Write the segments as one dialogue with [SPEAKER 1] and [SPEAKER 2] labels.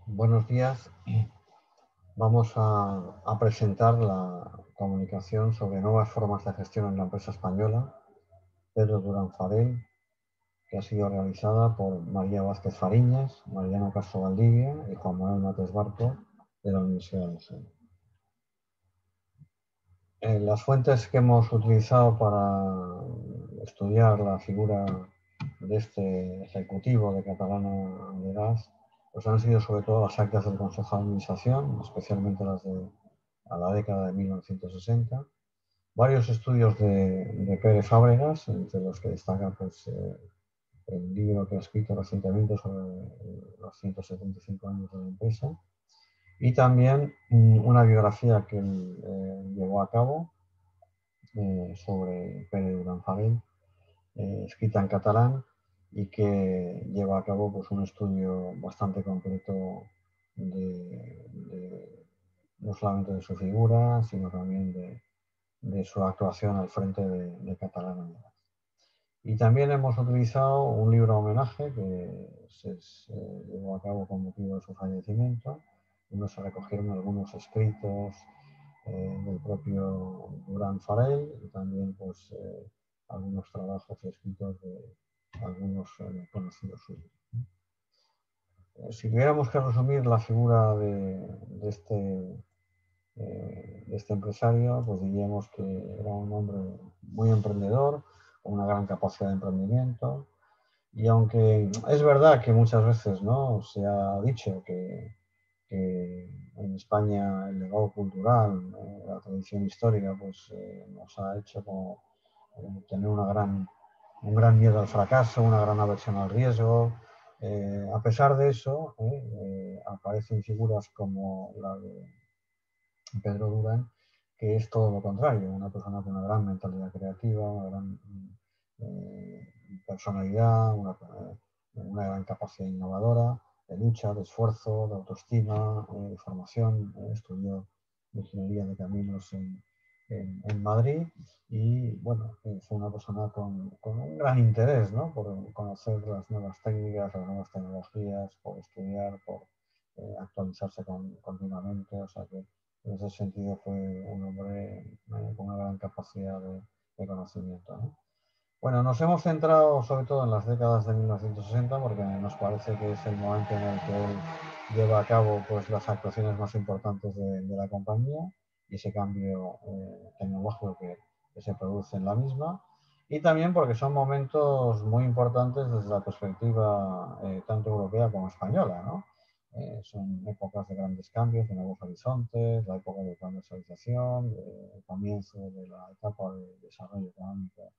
[SPEAKER 1] Buenos días. Vamos a presentar la comunicación sobre nuevas formas de gestión en la empresa española, Pedro Durán Farell, que ha sido realizada por María Vázquez Fariñas, Mariano Castro Valdivia y Juan Manuel Mates Barco de la Universidad de Jaén. Las fuentes que hemos utilizado para estudiar la figura de este ejecutivo de Catalana de Gas pues han sido sobre todo las actas del Consejo de Administración, especialmente las de a la década de 1960, varios estudios de Pérez Fábregas, entre los que destaca pues, el libro que ha escrito recientemente sobre los 175 años de la empresa, y también una biografía que él llevó a cabo sobre Pere Durán Farell, escrita en catalán y que lleva a cabo pues, un estudio bastante completo no solamente de su figura, sino también de su actuación al frente de Catalana. Y también hemos utilizado un libro homenaje que se llevó a cabo con motivo de su fallecimiento, donde se recogieron algunos escritos del propio Durán Farell y también pues, algunos trabajos escritos de algunos conocidos suyos. Si tuviéramos que resumir la figura de este empresario, pues diríamos que era un hombre muy emprendedor, con una gran capacidad de emprendimiento. Y aunque es verdad que muchas veces, ¿no?, se ha dicho que en España el legado cultural, la tradición histórica, pues nos ha hecho como, tener un gran miedo al fracaso, una gran aversión al riesgo. A pesar de eso, aparecen figuras como la de Pedro Durán, que es todo lo contrario, una persona con una gran mentalidad creativa, una gran personalidad, una gran capacidad innovadora, de lucha, de esfuerzo, de autoestima, de formación. Estudió ingeniería de caminos en Madrid y bueno, fue una persona con un gran interés, ¿no?, por conocer las nuevas técnicas, las nuevas tecnologías, por estudiar, por actualizarse continuamente. O sea que en ese sentido fue un hombre con una gran capacidad de conocimiento, ¿no? Bueno, nos hemos centrado sobre todo en las décadas de 1960 porque nos parece que es el momento en el que él lleva a cabo pues, las actuaciones más importantes de la compañía y ese cambio tecnológico que se produce en la misma. Y también porque son momentos muy importantes desde la perspectiva tanto europea como española, ¿no? Son épocas de grandes cambios, de nuevos horizontes, la época de comercialización, el comienzo de la etapa de desarrollo económico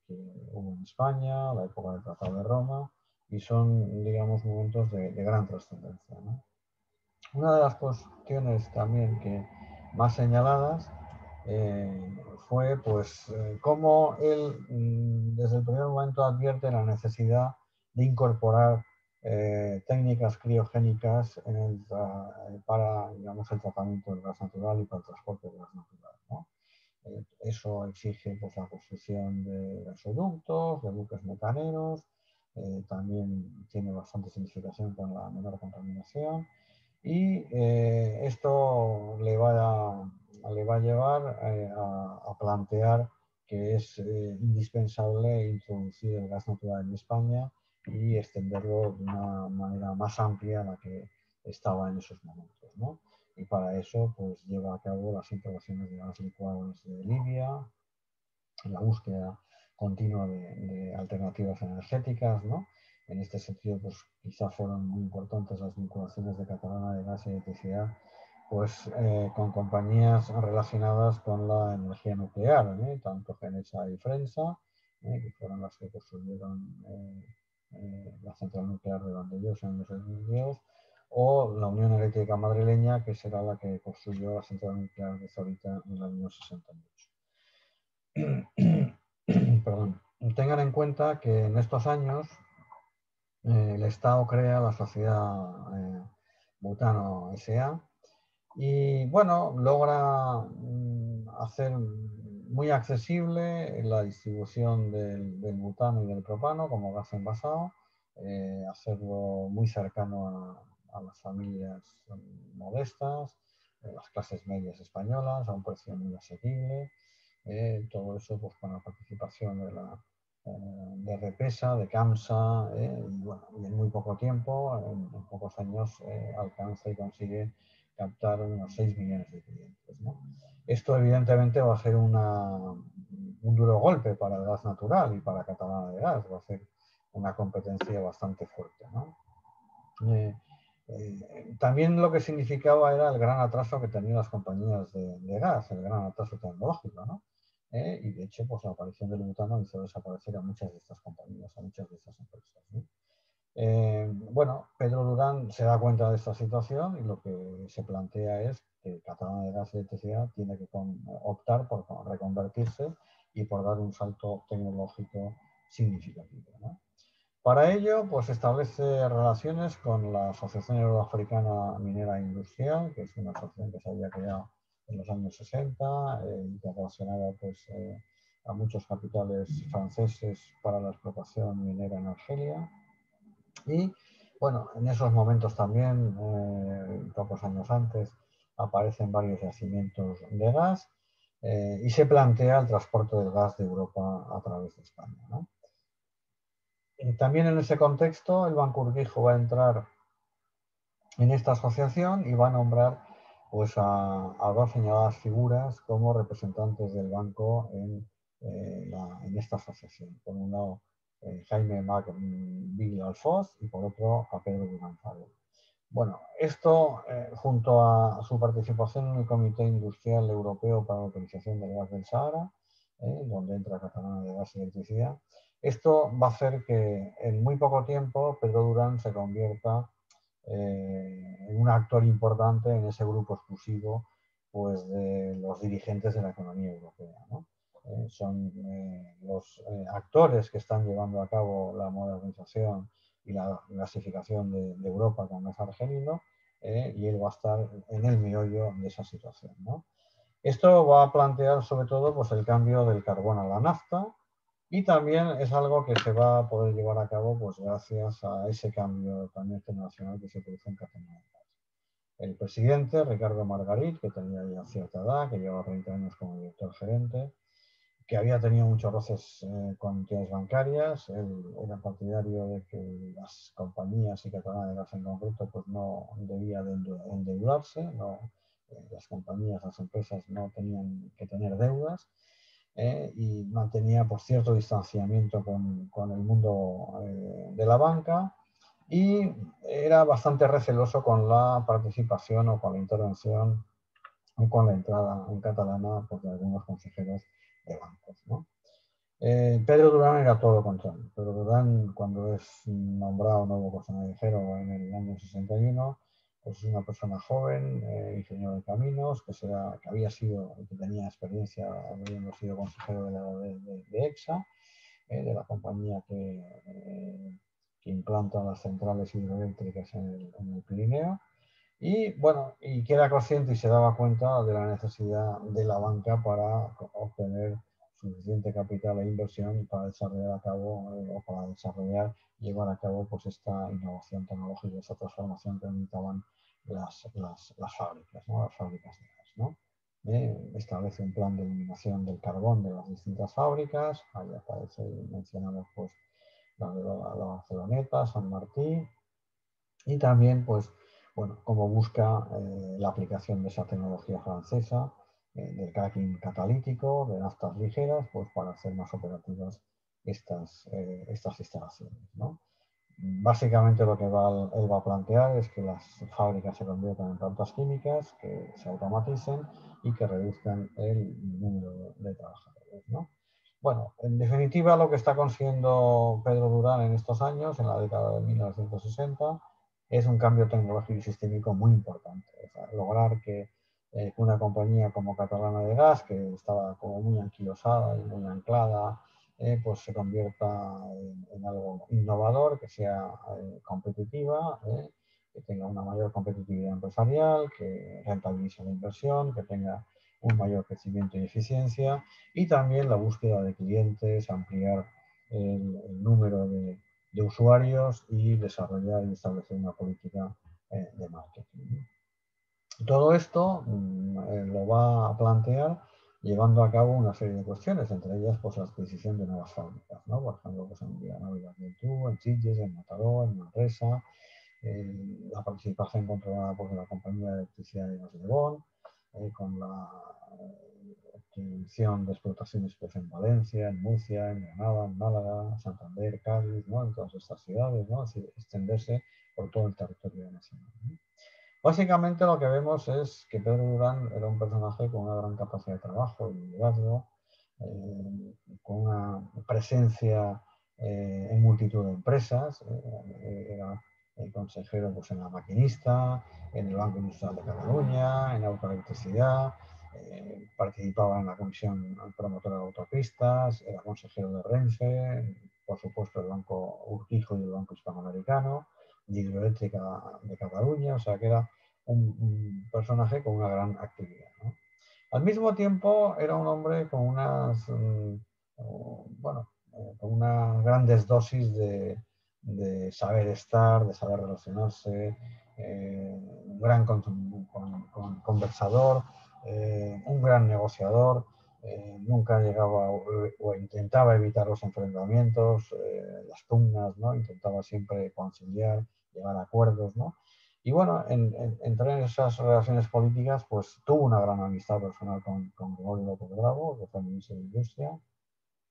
[SPEAKER 1] que hubo en España, la época del Tratado de Roma, y son, digamos, momentos de gran trascendencia, ¿no? Una de las cuestiones también que más señaladas fue pues cómo él desde el primer momento advierte la necesidad de incorporar técnicas criogénicas para, digamos, el tratamiento del gas natural y para el transporte del gas natural, ¿no? Eso exige pues, la construcción de gasoductos, de buques metaneros, también tiene bastante significación con la menor contaminación y esto le va a llevar a plantear que es indispensable introducir el gas natural en España y extenderlo de una manera más amplia a la que estaba en esos momentos, ¿no? Y para eso pues lleva a cabo las instalaciones de gas licuado de Libia, la búsqueda continua de alternativas energéticas, ¿no? En este sentido, pues quizá fueron muy importantes las vinculaciones de Catalana de Gas y Electricidad, pues con compañías relacionadas con la energía nuclear, tanto Genesa y Frensa, que fueron las que construyeron la central nuclear de Vandellós en los años 2010, o la Unión Eléctrica Madrileña, que será la que construyó la central nuclear de Zorita en el año 68. Perdón. Tengan en cuenta que en estos años el Estado crea la sociedad Butano S.A. y bueno, logra hacer muy accesible la distribución del butano y del propano como gas envasado, hacerlo muy cercano a las familias modestas, las clases medias españolas, a un precio muy asequible. Todo eso pues, con la participación de Repesa, de CAMSA, y, bueno, y en muy poco tiempo, en pocos años, alcanza y consigue captar unos 6 millones de clientes, ¿no? Esto evidentemente va a ser un duro golpe para el gas natural y para Catalana de Gas, va a ser una competencia bastante fuerte, ¿no? También lo que significaba era el gran atraso que tenían las compañías de gas, el gran atraso tecnológico, ¿no? Y de hecho, pues la aparición del butano hizo desaparecer a muchas de estas compañías, a muchas de estas empresas, ¿no? Bueno, Pedro Durán se da cuenta de esta situación y lo que se plantea es que Catalana de Gas y Electricidad tiene que optar por reconvertirse y por dar un salto tecnológico significativo, ¿no? Para ello, pues establece relaciones con la Asociación Euroafricana Minera e Industrial, que es una asociación que se había creado en los años 60 y que relacionaba pues, a muchos capitales franceses para la explotación minera en Argelia. Y bueno, en esos momentos también, pocos años antes, aparecen varios yacimientos de gas y se plantea el transporte del gas de Europa a través de España, ¿no? También en ese contexto, el Banco Urquijo va a entrar en esta asociación y va a nombrar pues, a dos señaladas figuras como representantes del banco en esta asociación. Por un lado, Jaime Mac Alfoz y por otro a Pedro Durán Farrell. Bueno, esto junto a su participación en el Comité Industrial Europeo para la Utilización del Gas del Sahara, donde entra Catalana de Gas y Electricidad, esto va a hacer que en muy poco tiempo Pedro Durán se convierta en un actor importante en ese grupo exclusivo pues, de los dirigentes de la economía europea, ¿no? Son los actores que están llevando a cabo la modernización y la gasificación de Europa con gas argelino, y él va a estar en el meollo de esa situación, ¿no? Esto va a plantear sobre todo pues, el cambio del carbón a la nafta y también es algo que se va a poder llevar a cabo pues, gracias a ese cambio también internacional que se produce en Cataluña. El presidente, Ricardo Margarit, que tenía ya cierta edad, que llevaba 30 años como director gerente, que había tenido muchos roces con entidades bancarias. Él era partidario de que las compañías y Catalana de Gas en concreto pues no debía de endeudarse, no, las compañías, las empresas no tenían que tener deudas, y mantenía pues, cierto distanciamiento con el mundo de la banca y era bastante receloso con la participación o con la intervención o con la entrada en catalana pues, de algunos consejeros de bancos, ¿no? Pedro Durán era todo lo contrario. Pedro Durán, cuando es nombrado nuevo consejero en el año 61, pues es una persona joven, ingeniero de caminos, que había sido, que tenía experiencia, habiendo sido consejero de EXA, de la compañía que implanta las centrales hidroeléctricas en el Pirineo. Y bueno, y que era consciente y se daba cuenta de la necesidad de la banca para obtener suficiente capital e inversión para desarrollar a cabo o para desarrollar y llevar a cabo pues esta innovación tecnológica, esa transformación que necesitaban las fábricas, ¿no? Las fábricas de gas, ¿no? Establece un plan de eliminación del carbón de las distintas fábricas, ahí aparece mencionamos pues la Barceloneta, San Martín, y también pues bueno, cómo busca la aplicación de esa tecnología francesa, del cracking catalítico, de naftas ligeras, pues para hacer más operativas estas instalaciones, ¿no? Básicamente lo que él va a plantear es que las fábricas se conviertan en plantas químicas, que se automaticen y que reduzcan el número de trabajadores, ¿no? Bueno, en definitiva lo que está consiguiendo Pedro Durán en estos años, en la década de 1960, es un cambio tecnológico y sistémico muy importante. O sea, lograr que una compañía como Catalana de Gas, que estaba como muy anquilosada y muy anclada, pues se convierta en algo innovador, que sea competitiva, que tenga una mayor competitividad empresarial, que rentabilice la inversión, que tenga un mayor crecimiento y eficiencia, y también la búsqueda de clientes, ampliar el número de usuarios y desarrollar y establecer una política de marketing. Todo esto lo va a plantear llevando a cabo una serie de cuestiones, entre ellas pues, la adquisición de nuevas fábricas, ¿no? Por ejemplo, pues, en Villanueva y Geltrú, en Sitges, en Mataró, en Manresa, la participación controlada por la Compañía de Electricidad de Gas de Lebón, con la adquisición de explotaciones pues, en Valencia, en Murcia, en Granada, en Málaga, Santander, Cádiz, ¿no? En todas estas ciudades, ¿no? Es decir, extenderse por todo el territorio nacional, ¿no? Básicamente lo que vemos es que Pedro Durán era un personaje con una gran capacidad de trabajo y liderazgo, con una presencia en multitud de empresas, era consejero pues, en La Maquinista, en el Banco Industrial de Cataluña, en Autoelectricidad, participaba en la Comisión Promotora de Autopistas, era consejero de Renfe, por supuesto el Banco Urquijo y el Banco Hispanoamericano, de Hidroeléctrica de Cataluña, o sea que era un personaje con una gran actividad, ¿no? Al mismo tiempo era un hombre con unas, bueno, con unas grandes dosis de saber estar, de saber relacionarse, un gran conversador, un gran negociador, nunca llegaba o intentaba evitar los enfrentamientos, las pugnas, ¿no? Intentaba siempre conciliar, llegar a acuerdos, ¿no? Y bueno, entre esas relaciones políticas, pues tuvo una gran amistad personal con Gregorio López Bravo, que fue ministro de Industria,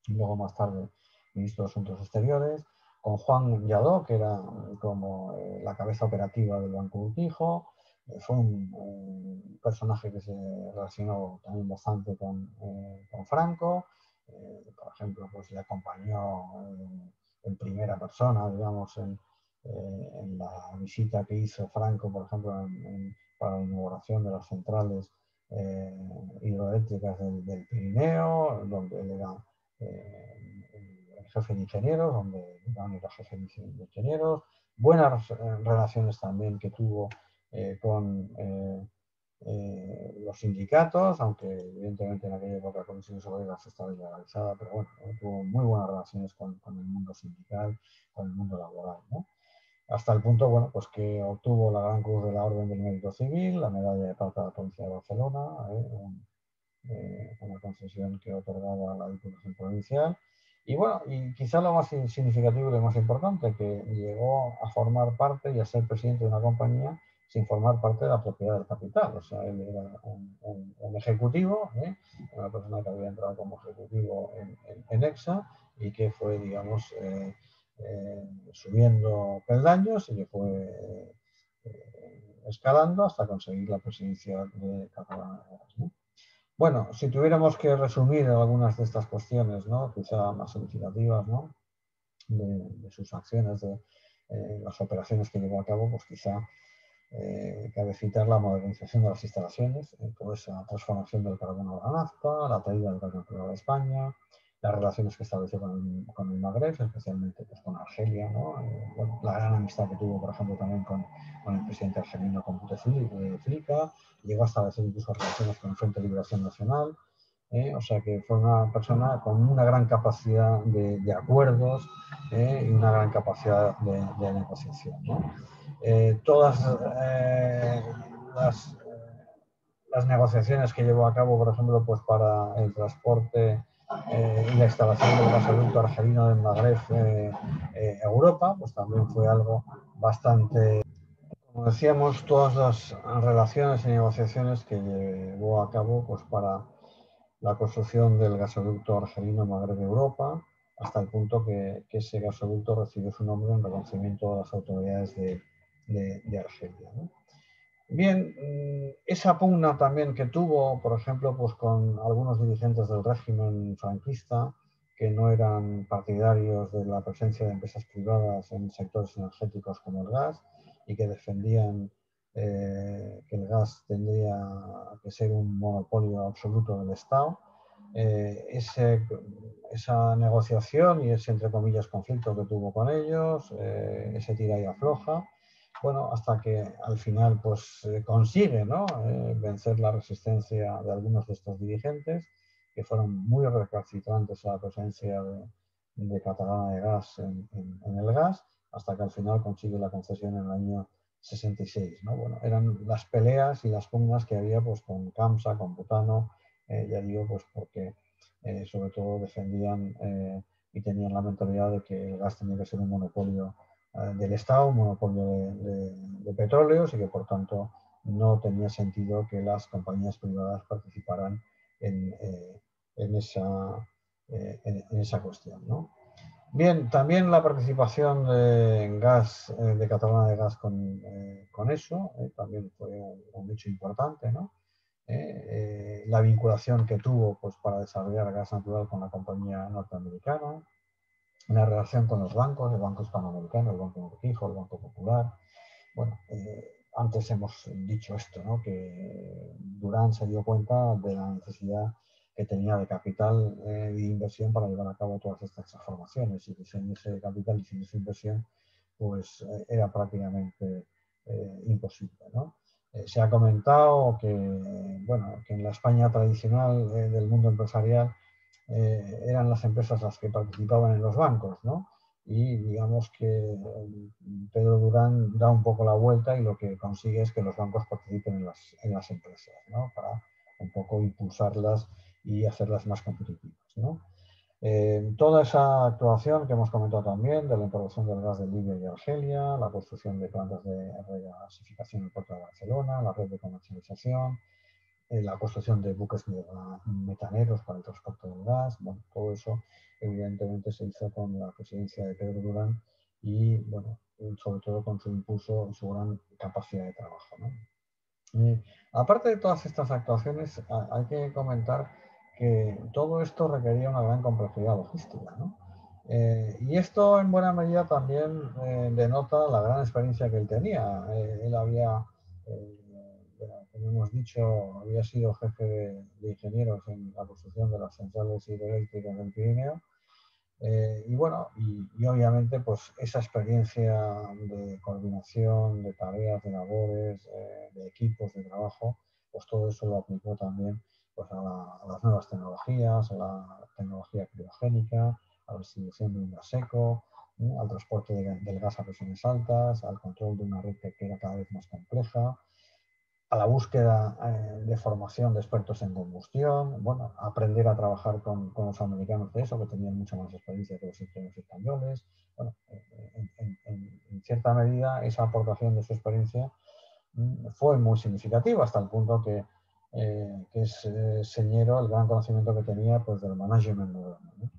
[SPEAKER 1] y luego más tarde ministro de Asuntos Exteriores, con Juan Lladó, que era como la cabeza operativa del Banco Urquijo. Fue un personaje que se relacionó también bastante con Franco. Por ejemplo, pues le acompañó en primera persona, digamos, en la visita que hizo Franco, por ejemplo, para la inauguración de las centrales hidroeléctricas del Pirineo, donde él era el jefe de ingenieros, donde Durán era jefe de ingenieros, buenas relaciones también que tuvo con los sindicatos, aunque evidentemente en aquella época la Comisión Obreras estaba ilegalizada, pero bueno, tuvo muy buenas relaciones con el mundo sindical, con el mundo laboral, ¿no? Hasta el punto, bueno, pues que obtuvo la Gran Cruz de la Orden del Mérito Civil, la Medalla de Plata de la Policía de Barcelona, una concesión que otorgaba la Diputación Provincial. Y bueno, y quizá lo más significativo y lo más importante, que llegó a formar parte y a ser presidente de una compañía sin formar parte de la propiedad del capital. O sea, él era un ejecutivo, una persona que había entrado como ejecutivo en EXA y que fue, digamos, subiendo peldaños y que fue escalando hasta conseguir la presidencia de Cataluña, ¿no? Bueno, si tuviéramos que resumir algunas de estas cuestiones, ¿no? Quizá más significativas, ¿no? de sus acciones, de las operaciones que llevó a cabo, pues quizá cabe citar la modernización de las instalaciones, toda esa transformación del carbono a la nafta, la traída del gas natural a España, las relaciones que estableció con el Magreb, especialmente pues, con Argelia, ¿no? Bueno, la gran amistad que tuvo, por ejemplo, también con el presidente argelino, con Bouteflika, llegó a establecer incluso relaciones con el Frente de Liberación Nacional, o sea que fue una persona con una gran capacidad de acuerdos y una gran capacidad de negociación, ¿no? Todas las negociaciones que llevó a cabo, por ejemplo, pues para el transporte y la instalación del gasoducto argelino del Magreb a Europa, pues también fue algo bastante, como decíamos, todas las relaciones y negociaciones que llevó a cabo pues para la construcción del gasoducto argelino Magreb de Europa, hasta el punto que ese gasoducto recibió su nombre en reconocimiento a las autoridades de Argelia, ¿no? Bien, esa pugna también que tuvo, por ejemplo, pues con algunos dirigentes del régimen franquista que no eran partidarios de la presencia de empresas privadas en sectores energéticos como el gas y que defendían que el gas tendría que ser un monopolio absoluto del Estado. Esa negociación y ese, entre comillas, conflicto que tuvo con ellos, ese tira y afloja, bueno, hasta que al final pues consigue, ¿no? Vencer la resistencia de algunos de estos dirigentes que fueron muy recalcitrantes a la presencia de Catalana de Gas en el gas, hasta que al final consigue la concesión en el año 66, ¿no? Bueno, eran las peleas y las pugnas que había pues, con CAMSA, con Butano, ya digo, pues porque sobre todo defendían y tenían la mentalidad de que el gas tenía que ser un monopolio del Estado, un monopolio de petróleos y que por tanto no tenía sentido que las compañías privadas participaran en esa cuestión, ¿no? Bien, también la participación de gas, de Catalana de Gas con eso, también fue un hecho importante, ¿no? La vinculación que tuvo pues, para desarrollar gas natural con la compañía norteamericana, la relación con los bancos, el Banco Hispanoamericano, el Banco Urquijo, el Banco Popular. Bueno, antes hemos dicho esto, ¿no? Que Durán se dio cuenta de la necesidad que tenía de capital de inversión para llevar a cabo todas estas transformaciones y que sin ese capital y sin esa inversión pues era prácticamente imposible, ¿no? Se ha comentado que, bueno, que en la España tradicional del mundo empresarial eran las empresas las que participaban en los bancos, ¿no? Y digamos que Pedro Durán da un poco la vuelta y lo que consigue es que los bancos participen en las empresas, ¿no? Para un poco impulsarlas y hacerlas más competitivas, ¿no? Toda esa actuación que hemos comentado también de la introducción del gas de Libia y Argelia, la construcción de plantas de regasificación en el puerto de Barcelona, la red de comercialización, la construcción de buques metaneros para el transporte del gas, bueno, todo eso evidentemente se hizo con la presidencia de Pedro Durán y, bueno, sobre todo con su impulso y su gran capacidad de trabajo, ¿no? Aparte de todas estas actuaciones, hay que comentar que todo esto requería una gran complejidad logística, ¿no? Y esto en buena medida también denota la gran experiencia que él tenía. Él había, como hemos dicho, había sido jefe de ingenieros en la construcción de las centrales hidroeléctricas del Pirineo. Y bueno, y obviamente pues esa experiencia de coordinación, de tareas, de labores, de equipos de trabajo, pues todo eso lo aplicó también pues a las nuevas tecnologías, a la tecnología criogénica, a la distribución de un gas seco, al transporte del gas a presiones altas, al control de una red que era cada vez más compleja, a la búsqueda de formación de expertos en combustión, bueno, aprender a trabajar con los americanos de eso, que tenían mucha más experiencia que los ingenieros españoles. Bueno, en cierta medida, esa aportación de su experiencia fue muy significativa hasta el punto que señaló el gran conocimiento que tenía pues, del management moderno, ¿no?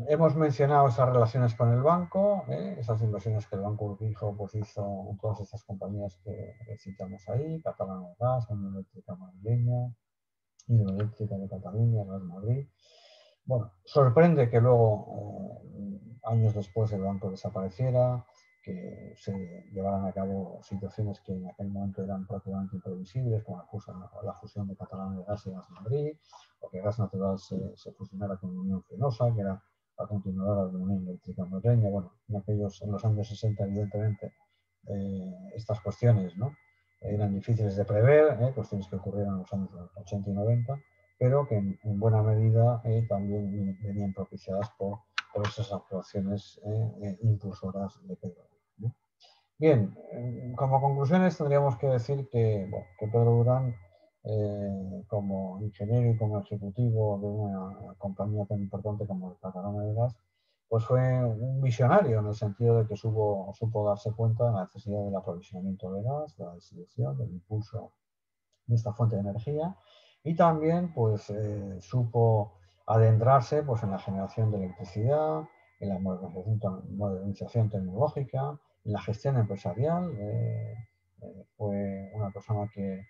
[SPEAKER 1] Hemos mencionado esas relaciones con el banco, esas inversiones que el Banco Urquijo pues, hizo en todas estas compañías que citamos ahí, Catalana de Gas, Unión Eléctrica Madrileña, Hidroeléctrica de Cataluña, Gas Madrid. Bueno, sorprende que luego, años después, el banco desapareciera, que se llevaran a cabo situaciones que en aquel momento eran prácticamente imprevisibles, como la fusión de Catalana de Gas y Gas Madrid, o que Gas Natural se fusionara con Unión Fenosa, que era la continuadora de la Unión Eléctrica Madrileña. Bueno, en los años 60, evidentemente, estas cuestiones, ¿no?, eran difíciles de prever, cuestiones que ocurrieron en los años 80 y 90, pero que en buena medida también venían propiciadas por esas actuaciones impulsoras de Pedro, ¿no? Bien, como conclusiones tendríamos que decir que, bueno, que Pedro Durán, como ingeniero y como ejecutivo de una compañía tan importante como el Catalana de Gas, pues fue un visionario en el sentido de que supo darse cuenta de la necesidad del aprovisionamiento de gas, de la distribución, del impulso de esta fuente de energía y también pues supo adentrarse pues en la generación de electricidad, en la modernización tecnológica, en la gestión empresarial. Fue una persona que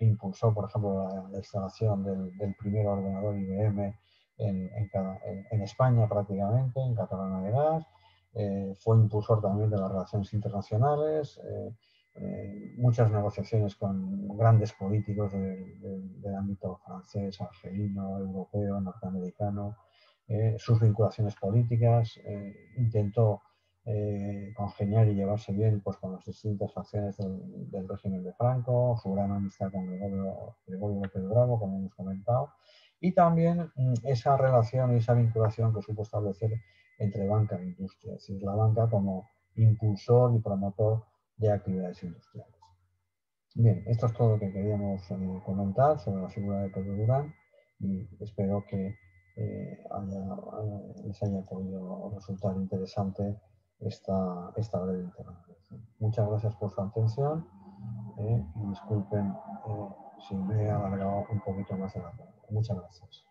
[SPEAKER 1] impulsó, por ejemplo, la instalación del primer ordenador IBM en España prácticamente, en Catalana de Gas. Fue impulsor también de las relaciones internacionales, muchas negociaciones con grandes políticos del ámbito francés, argelino, europeo, norteamericano, sus vinculaciones políticas, intentó congeniar y llevarse bien pues, con las distintas facciones del régimen de Franco, su gran amistad con Gregorio López Bravo, como hemos comentado, y también esa relación y esa vinculación que supo establecer entre banca e industria, es decir, la banca como impulsor y promotor de actividades industriales. Bien, esto es todo lo que queríamos comentar sobre la figura de Pedro Durán y espero que les haya podido resultar interesante esta breve intervención. Muchas gracias por su atención y disculpen si me he alargado un poquito más de la pregunta. Muchas gracias.